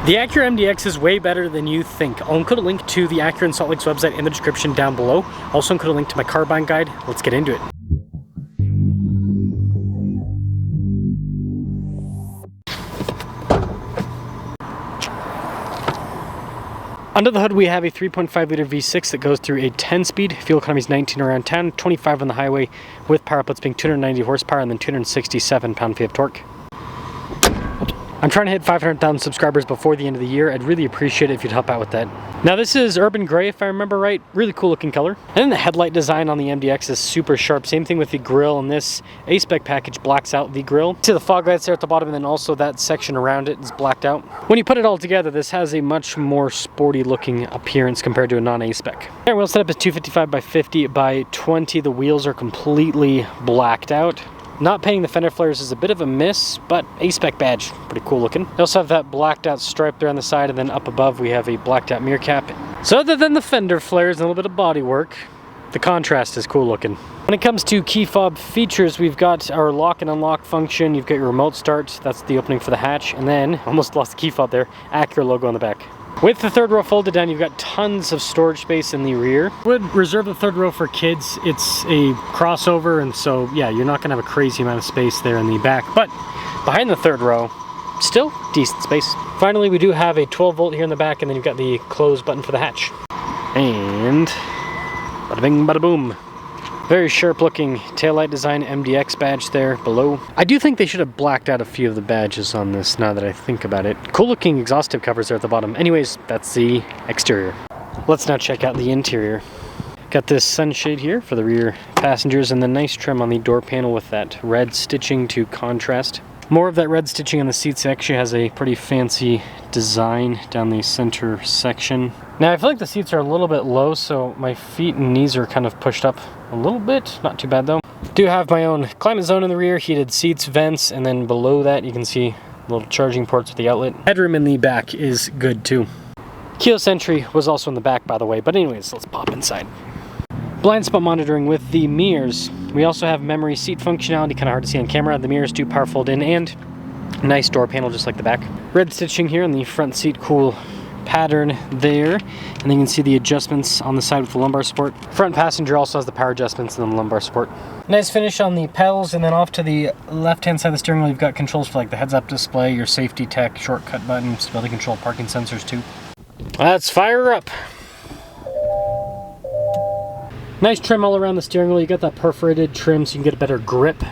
The Acura MDX is way better than you think. I'll include a link to the Acura in Salt Lake's website in the description down below. I'll also include a link to my car buying guide. Let's get into it. Under the hood we have a 3.5 liter V6 that goes through a 10-speed, fuel economy is 19 around town, 25 on the highway, with power outputs being 290 horsepower and then 267 pound-feet of torque. I'm trying to hit 500,000 subscribers before the end of the year. I'd really appreciate it if you'd help out with that. Now this is urban gray if I remember right, really cool looking color. And then the headlight design on the MDX is super sharp. Same thing with the grille, and this A-Spec package blacks out the grille. See the fog lights there at the bottom, and then also that section around it is blacked out. When you put it all together, this has a much more sporty looking appearance compared to a non-A-Spec. Our wheel setup is 255 by 50 by 20. The wheels are completely blacked out. Not painting the fender flares is a bit of a miss, but A-Spec badge, pretty cool looking. We also have that blacked out stripe there on the side, and then up above we have a blacked out mirror cap. So other than the fender flares and a little bit of body work, the contrast is cool looking. When it comes to key fob features, we've got our lock and unlock function, you've got your remote start, that's the opening for the hatch, and then, almost lost the key fob there, Acura logo on the back. With the third row folded down, you've got tons of storage space in the rear. Would reserve the third row for kids. It's a crossover, and so yeah, you're not gonna have a crazy amount of space there in the back, but behind the third row, still decent space. Finally, we do have a 12 volt here in the back, and then you've got the close button for the hatch. And bada bing, bada boom. Very sharp looking taillight design MDX badge there below. I do think they should have blacked out a few of the badges on this now that I think about it. Cool looking exhaust tip covers there at the bottom. Anyways, that's the exterior. Let's now check out the interior. Got this sunshade here for the rear passengers, and the nice trim on the door panel with that red stitching to contrast. More of that red stitching on the seats. Actually has a pretty fancy design down the center section. Now I feel like the seats are a little bit low, so my feet and knees are kind of pushed up a little bit. Not too bad though. Do have my own climate zone in the rear, heated seats, vents, and then below that you can see little charging ports with the outlet. Headroom in the back is good too. Keyless entry was also in the back, by the way, but anyways, let's pop inside. Blind spot monitoring with the mirrors. We also have memory seat functionality, kind of hard to see on camera. The mirrors do power fold in, and nice door panel just like the back. Red stitching here on the front seat, cool pattern there. And then you can see the adjustments on the side with the lumbar support. Front passenger also has the power adjustments and then the lumbar support. Nice finish on the pedals, and then off to the left-hand side of the steering wheel, you've got controls for like the heads-up display, your safety tech, shortcut button, stability control, parking sensors too. Let's fire her up. Nice trim all around the steering wheel. You got that perforated trim so you can get a better grip.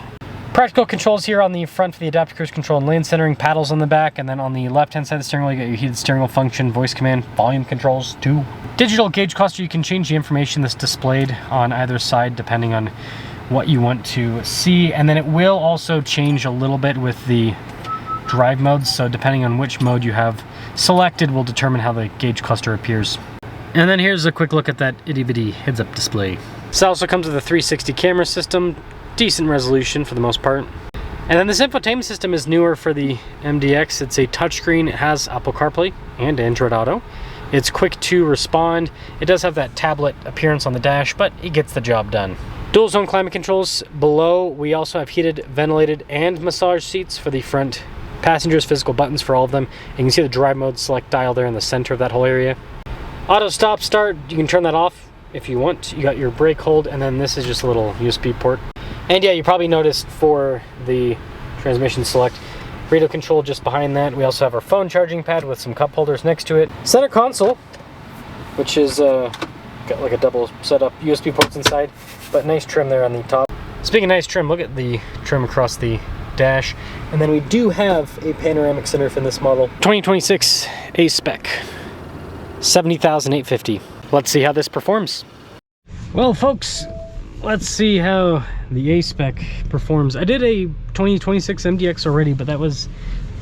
Practical controls here on the front for the adaptive cruise control and lane centering, paddles on the back, and then on the left-hand side of the steering wheel, you got your heated steering wheel function, voice command, volume controls too. Digital gauge cluster, you can change the information that's displayed on either side depending on what you want to see, and then it will also change a little bit with the drive modes, so depending on which mode you have selected will determine how the gauge cluster appears. And then here's a quick look at that itty-bitty heads-up display. This also comes with a 360 camera system, decent resolution for the most part. And then this infotainment system is newer for the MDX. It's a touchscreen, it has Apple CarPlay and Android Auto. It's quick to respond. It does have that tablet appearance on the dash, but it gets the job done. Dual zone climate controls below. We also have heated, ventilated, and massage seats for the front passengers, physical buttons for all of them. You can see the drive mode select dial there in the center of that whole area. Auto stop start, you can turn that off if you want. You got your brake hold, and then this is just a little USB port. And yeah, you probably noticed for the transmission select, radio control just behind that. We also have our phone charging pad with some cup holders next to it. Center console, which is got like a double setup, USB ports inside, but nice trim there on the top. Speaking of nice trim, look at the trim across the dash. And then we do have a panoramic sunroof in this model. 2026 A-Spec. 70,850. Let's see how this performs. Well folks, let's see how the A-Spec performs. I did a 2026 MDX already, but that was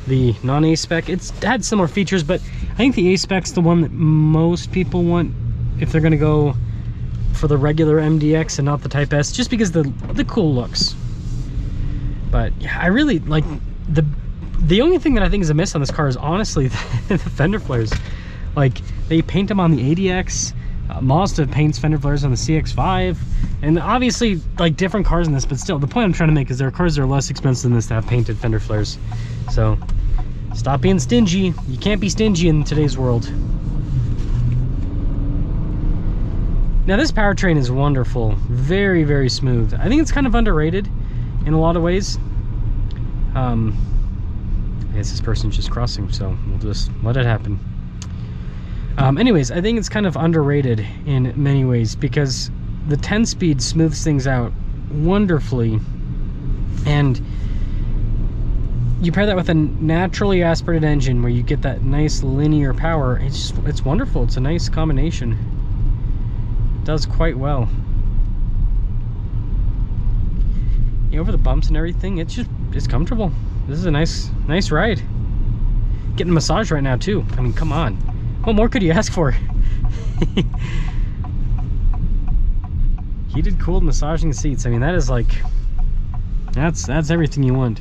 the non-A-Spec. It's had similar features, but I think the A-Spec's the one that most people want if they're gonna go for the regular MDX and not the Type S, just because the cool looks. But yeah, I really like the only thing that I think is amiss on this car is honestly the fender flares. Like, they paint them on the ADX, Mazda paints fender flares on the CX-5, and obviously like different cars in this, but still the point I'm trying to make is there are cars that are less expensive than this to have painted fender flares. So Stop being stingy. You can't be stingy in today's world. Now this powertrain is wonderful. Very, very smooth. I think it's kind of underrated in a lot of ways. I guess this person's just crossing, so we'll just let it happen. Anyways, I think it's kind of underrated in many ways because the 10-speed smooths things out wonderfully, and you pair that with a naturally aspirated engine where you get that nice linear power. It's wonderful. It's a nice combination. It does quite well. Over the bumps and everything, it's comfortable. This is a nice ride. Getting a massage right now too. I mean, come on, what more could you ask for? Heated, cooled, massaging seats. I mean, that is like, that's everything you want.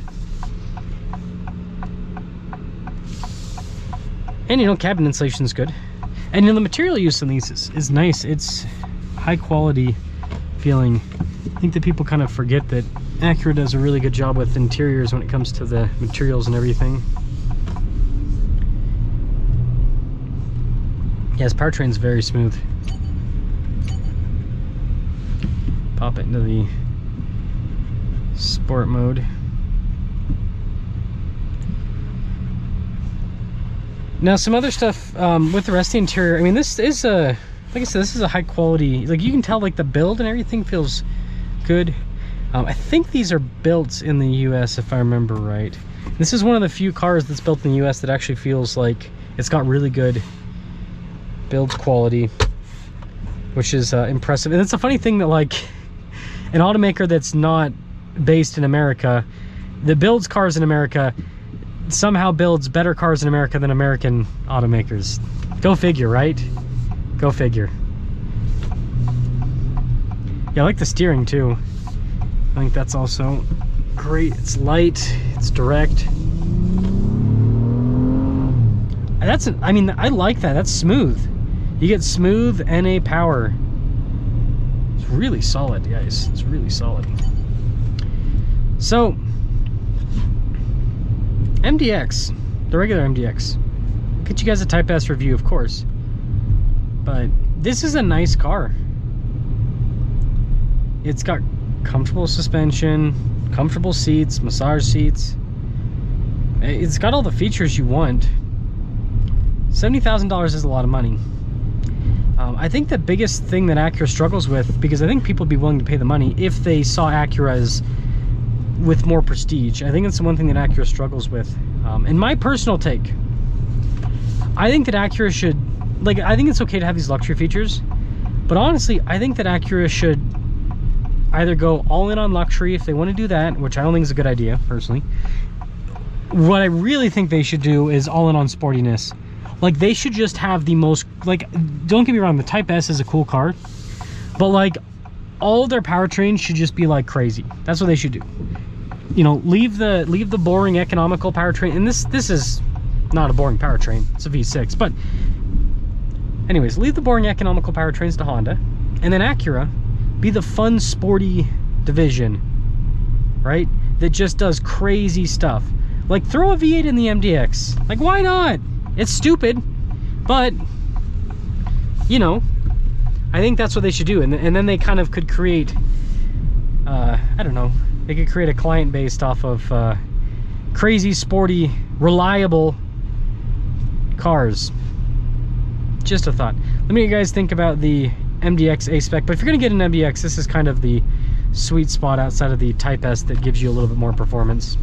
And you know, cabin insulation is good, and you know, the material use on these is nice. It's high quality feeling. I think that people kind of forget that Acura does a really good job with interiors when it comes to the materials and everything. Yes, powertrain's very smooth. Pop it into the sport mode. Now some other stuff with the rest of the interior. I mean, this is a, like I said, this is a high quality, like you can tell like the build and everything feels good. I think these are built in the US if I remember right. This is one of the few cars that's built in the US that actually feels like it's got really good build quality, which is impressive. And it's a funny thing that like an automaker that's not based in America, that builds cars in America, somehow builds better cars in America than American automakers. Go figure, right? Go figure. Yeah, I like the steering too. I think that's also great. It's light, it's direct. I mean, I like that. That's smooth. You get smooth NA power. It's really solid, guys. It's really solid. So, MDX, the regular MDX. I'll get you guys a Type S review, of course. But this is a nice car. It's got comfortable suspension, comfortable seats, massage seats. It's got all the features you want. $70,000 is a lot of money. I think the biggest thing that Acura struggles with, because I think people would be willing to pay the money if they saw Acura as with more prestige. I think it's the one thing that Acura struggles with. In my personal take, I think that Acura should, like, I think it's okay to have these luxury features, but honestly, I think that Acura should either go all in on luxury if they want to do that, which I don't think is a good idea, personally. What I really think they should do is all in on sportiness. Like, they should just have the most, like, don't get me wrong, the Type S is a cool car, but like, all their powertrains should just be like crazy. That's what they should do. You know, leave the boring economical powertrain, and this is not a boring powertrain, it's a V6, but anyways, leave the boring economical powertrains to Honda, and then Acura be the fun sporty division, right, that just does crazy stuff. Like, throw a V8 in the MDX. Like, why not? It's stupid, but you know, I think that's what they should do. And then they kind of could create I don't know, they could create a client based off of crazy, sporty, reliable cars. Just a thought. Let me know what you guys think about the MDX A-Spec. But if you're gonna get an MDX, this is kind of the sweet spot outside of the Type S that gives you a little bit more performance.